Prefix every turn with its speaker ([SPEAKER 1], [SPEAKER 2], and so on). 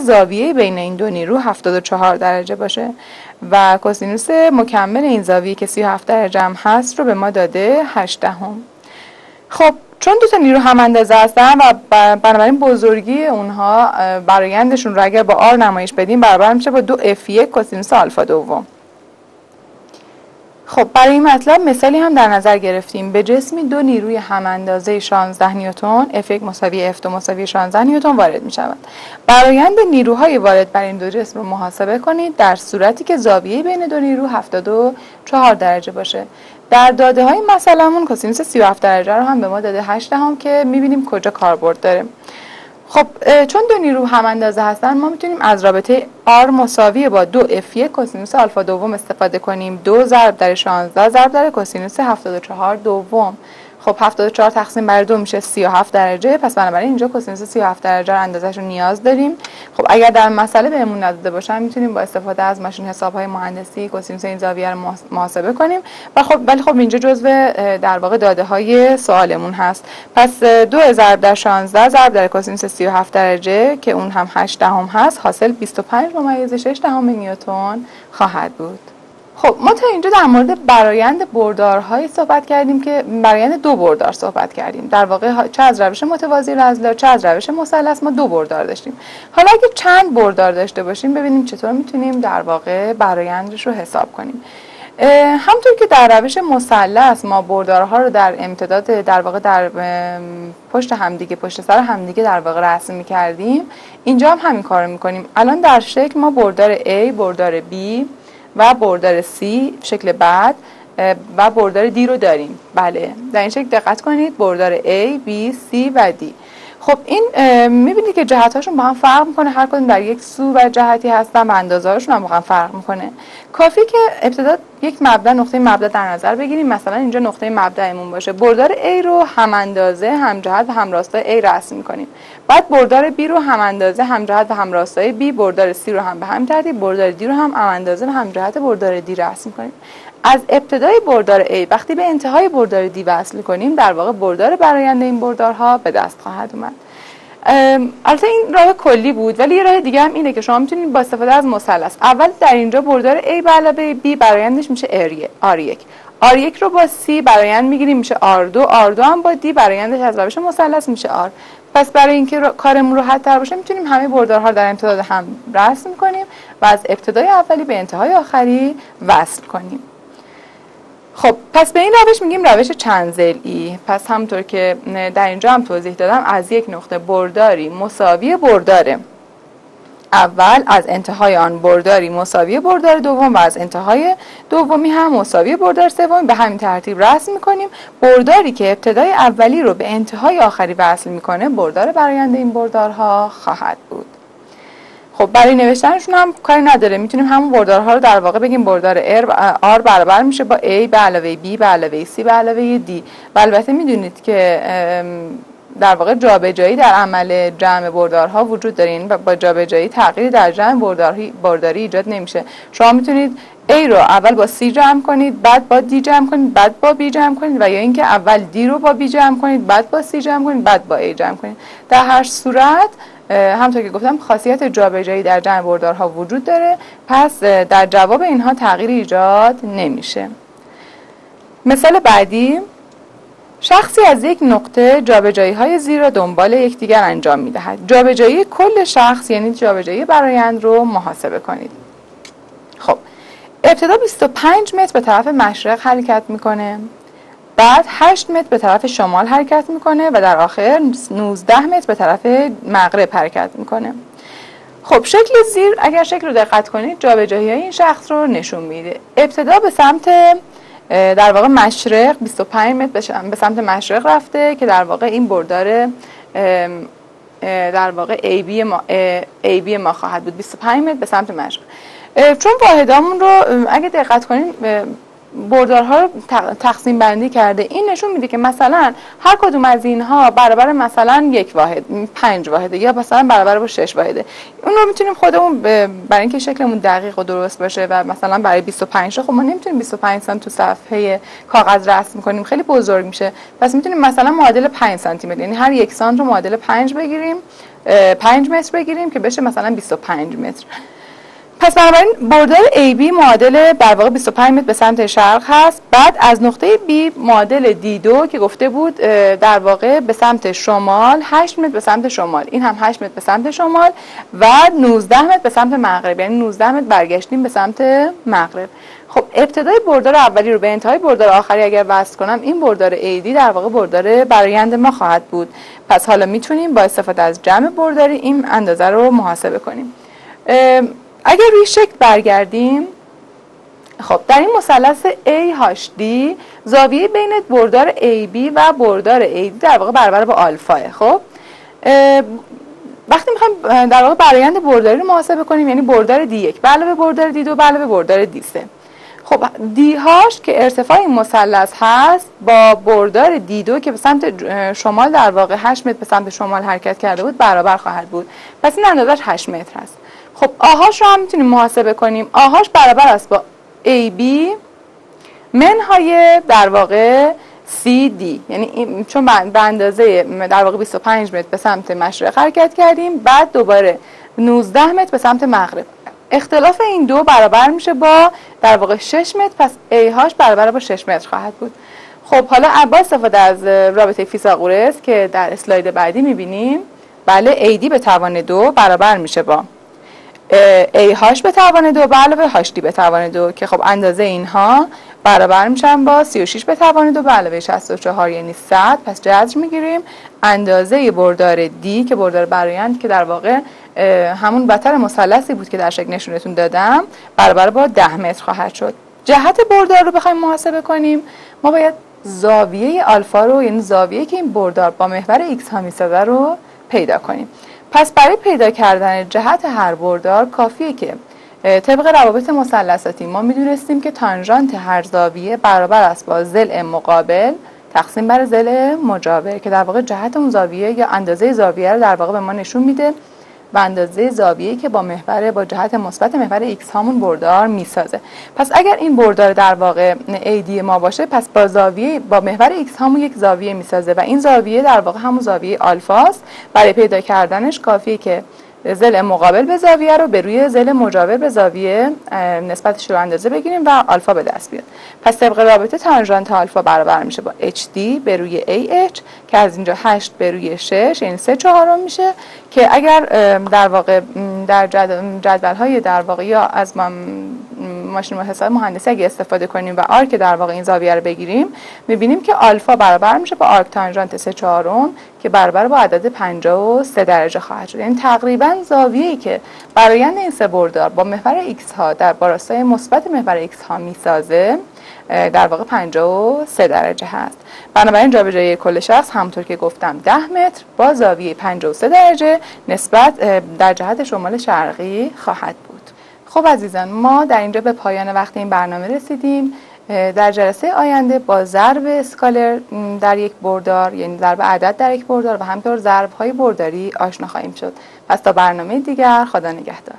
[SPEAKER 1] زاویه بین این دو نیرو 74 درجه باشه و کوسینوس مکمل این زاویه که 37 درجه هم هست رو به ما داده 8 دهم. خب چون دو تا نیرو هم اندازه هستن و بنابراین بزرگی اونها برآیندشون رو اگر با آر نمایش بدیم برابر میشه با 2f1 کوسینوس آلفا دوم. خب برای این مطلب مثالی هم در نظر گرفتیم. به جسمی دو نیروی هم اندازه 16 نیوتن F1 مساوی F2 مساوی 16 نیوتن وارد می شود. برآیند نیروهای وارد بر این دو جسم رو محاسبه کنید در صورتی که زاویه بین دو نیرو 74 درجه باشه. در داده های مسئله‌مون کوسینوس 37 درجه رو هم به ما داده 8 دهم که می‌بینیم کجا کاربرد داره. خب چون دو نیرو هم اندازه هستن ما میتونیم از رابطه R مساوی با 2f1 کوسینوس آلفا دوم استفاده کنیم. 2 ضرب در 16 ضرب در کوسینوس 74 دوم. خب 74 تقسیم بر 2 میشه 37 درجه. پس بنابراین اینجا کوسینوس 37 درجه رو اندازه‌اش رو نیاز داریم. خب اگر در مسئله بهمون نداده باشن میتونیم با استفاده از ماشین حساب‌های مهندسی کوسینوس این زاویه رو محاسبه کنیم و ولی خب اینجا جزو در واقع داده‌های سوالمون هست. پس 2 ضرب در 16 ضرب در کوسینوس 37 درجه که اون هم 8 دهم هست حاصل 25 ممیز 6 دهم نیوتن خواهد بود. خب ما تا اینجا در مورد برآیند بردارهایی صحبت کردیم که برآیند دو بردار صحبت کردیم. در واقع چه از روش متوازی رذل چه از روش مثلث ما دو بردار داشتیم. حالا اگه چند بردار داشته باشیم ببینیم چطور میتونیم در واقع برآیندش رو حساب کنیم. همونطور که در روش مثلث ما بردارها رو در امتداد در واقع در پشت همدیگه پشت سر همدیگه در واقع رسم می‌کردیم اینجا هم همین کارو می‌کنیم. الان در شکل ما بردار A، بردار B و بردار C شکل بعد و بردار D رو داریم. بله در این شکل دقت کنید بردار A، B، C و D. خب این میبینید که جهت‌هاشون با هم فرق میکنه، هر کدوم در یک سو و جهتی هستن و اندازه‌هاشون هم با هم فرق میکنه. کافی که ابتدا یک مبدا نقطه مبدا در نظر بگیریم. مثلا اینجا نقطه مبدأمون باشه بردار A رو هم اندازه هم جهت و هم راستای A رسم میکنیم. بعد بردار B رو هم اندازه هم جهت و هم راستای B، بردار C رو هم به همین ترتیب، بردار D رو هم اندازه و هم جهت بردار D رسم میکنیم. از ابتدای بردار A وقتی به انتهای بردار D وصل کنیم در واقع بردار برآیند این بردارها به دست خواهد اومد. البته این راه کلی بود ولی یه راه دیگه هم اینه که شما میتونید با استفاده از مثلث اول در اینجا بردار A به علاوه B برآیندش میشه R1 R1 رو با C برآیند میگیریم میشه R2 R2 هم با D برآیندش از روش مثلث میشه R. پس برای اینکه کارمون راحت تر باشه میتونیم همه بردارها رو در امتداد هم رسم کنیم و از ابتدای اولی به انتهای آخری وصل کنیم. خب پس به این روش میگیم روش چند ضلعی. پس همونطور که در اینجا هم توضیح دادم از یک نقطه برداری مساوی بردار اول، از انتهای آن برداری مساوی بردار دوم و از انتهای دومی هم مساوی بردار سوم به همین ترتیب رسم میکنیم. برداری که ابتدای اولی رو به انتهای آخری وصل میکنه بردار برآیند این بردارها خواهد بود. خب برای نوشتنشون هم کاری نداره، میتونیم همون بردارها رو در واقع بگیم بردار R برابر میشه با A به علاوه B به علاوه C به علاوه D. و البته میدونید که در واقع جابجایی در عمل جمع بردارها وجود داره. این با جابجایی تغییری در جمع برداری ایجاد نمیشه. شما میتونید A رو اول با C جمع کنید، بعد با D جمع کنید، بعد با B جمع کنید و یا اینکه اول D رو با B جمع کنید، بعد با C جمع کنید، بعد با A جمع کنید. در هر صورت همونطور که گفتم خاصیت جابجایی در جمع بردارها وجود داره. پس در جواب اینها تغییری ایجاد نمیشه. مثال بعدی، شخصی از یک نقطه جابجایی‌های زیر دنبال یکدیگر انجام می‌دهد. جابجایی کل شخص یعنی جابجایی برآیند رو محاسبه کنید. خب ابتدا 25 متر به طرف مشرق حرکت میکنه، بعد 8 متر به طرف شمال حرکت میکنه و در آخر 19 متر به طرف مغرب حرکت میکنه. خب شکل زیر اگر شکل رو دقت کنید جابجایی‌های این شخص رو نشون میده. ابتدا به سمت در واقع مشرق 25 متر به سمت مشرق رفته که در واقع این بردار در واقع AB ما خواهد بود. 25 متر به سمت مشرق. چون واحدامون رو اگه دقت کنید بردارها رو تقسیم بندی کرده، این نشون میده که مثلا هر کدوم از اینها برابر مثلا 1 واحد 5 واحده یا مثلا برابر با 6 واحده. اون رو میتونیم خودمون برای اینکه شکلمون دقیق و درست باشه و مثلا برای 25 خب ما نمیتونیم 25 سانتی تو صفحه کاغذ رسم کنیم، خیلی بزرگ میشه. پس میتونیم مثلا معادل 5 سانتی متر یعنی هر 1 سانت رو معادل 5 بگیریم 5 متر بگیریم که بشه مثلا 25 متر. پس بنابراین بردار AB معادل در واقع 25 متر به سمت شرق هست. بعد از نقطه B معادل D2 که گفته بود در واقع به سمت شمال 8 متر به سمت شمال، این هم 8 متر به سمت شمال و 19 متر به سمت مغرب، یعنی 19 متر برگشتیم به سمت مغرب. خب ابتدای بردار اولی رو به انتهای بردار آخری اگر وصل کنم، این بردار AD در واقع بردار برآیند ما خواهد بود. پس حالا میتونیم با استفاده از جمع برداری این اندازه رو محاسبه کنیم. اگر روی شکل برگردیم، خب در این مثلث AHD زاویه بین بردار AB و بردار AD در واقع برابر با آلفاه. خب وقتی میخوایم در واقع برآیند برداری رو محاسبه کنیم، یعنی بردار D1 به علاوه بردار D2 به علاوه بردار D3. خب DH که ارتفاع این مثلث هست با بردار D2 که به سمت شمال در واقع 8 متر به سمت شمال حرکت کرده بود برابر خواهد بود. پس این اندازش 8 متر هست. خب آهاش رو هم میتونیم محاسبه کنیم. آهاش برابر است با AB منهای در واقع CD، یعنی چون به اندازه در واقع 25 متر به سمت مشرق حرکت کردیم، بعد دوباره 19 متر به سمت مغرب. اختلاف این دو برابر میشه با در واقع 6 متر، پس AH برابر با 6 متر خواهد بود. خب حالا با استفاده از رابطه فیثاغورس که در اسلاید بعدی میبینیم، بله AD به توان 2 برابر میشه با AH به توان 2 به علاوه HD به توان 2 که خب اندازه اینها برابر میشن با 36 به توان 2 به علاوه 64 یعنی 100. پس جذر میگیریم. اندازه بردار D که بردار برآیند که در واقع همون وتر مثلثی بود که در شکل نشونتون دادم برابر با 10 متر خواهد شد. جهت بردار رو بخوایم محاسبه کنیم، ما باید زاویه آلفا رو، یعنی زاویه‌ای که این بردار با محور ایکس ها میسازه رو پیدا کنیم. پس برای پیدا کردن جهت هر بردار کافیه که طبق روابط مثلثاتی ما میدونستیم که تانژانت هر زاویه برابر است با ضلع مقابل تقسیم بر ضلع مجاور که در واقع جهت اون زاویه یا اندازه زاویه رو در واقع به ما نشون میده و اندازه زاویه‌ای که با جهت مثبت محور ایکس هامون بردار میسازه. پس اگر این بردار در واقع AD ما باشه، پس با محور ایکس هامون یک زاویه میسازه و این زاویه در واقع همون زاویه آلفا است. برای پیدا کردنش کافیه که ضلع مقابل به زاویه رو به روی ضلع مجاور به زاویه نسبتش رو اندازه بگیریم و آلفا به دست بیاد. پس طبق رابطه تانژانت آلفا برابر میشه با HD به روی AH که از اینجا 8 به روی 6 یعنی 3/4 میشه که اگر در واقع در جدول‌های در واقع یا از ماشین حساب مهندسی اگه استفاده کنیم و آرک در واقع این زاویه رو بگیریم، می‌بینیم که آلفا برابر میشه با آرک تانژانت 3/4 که برابر با عدد 53 درجه خواهد شد. یعنی تقریبا زاویه‌ای که برآیند این سه بردار با محور ایکس ها در راستای مثبت محور ایکس ها میسازه در واقع 53 درجه هست. بنابراین جابجایی کل شخص همونطور که گفتم 10 متر با زاویه 53 درجه نسبت در جهت شمال شرقی خواهد بود. خب عزیزان، ما در اینجا به پایان وقت این برنامه رسیدیم. در جلسه آینده با ضرب اسکالر در یک بردار، یعنی ضرب عدد در یک بردار و همینطور ضرب‌های برداری آشنا خواهیم شد. پس تا برنامه دیگر، خدا نگهدار.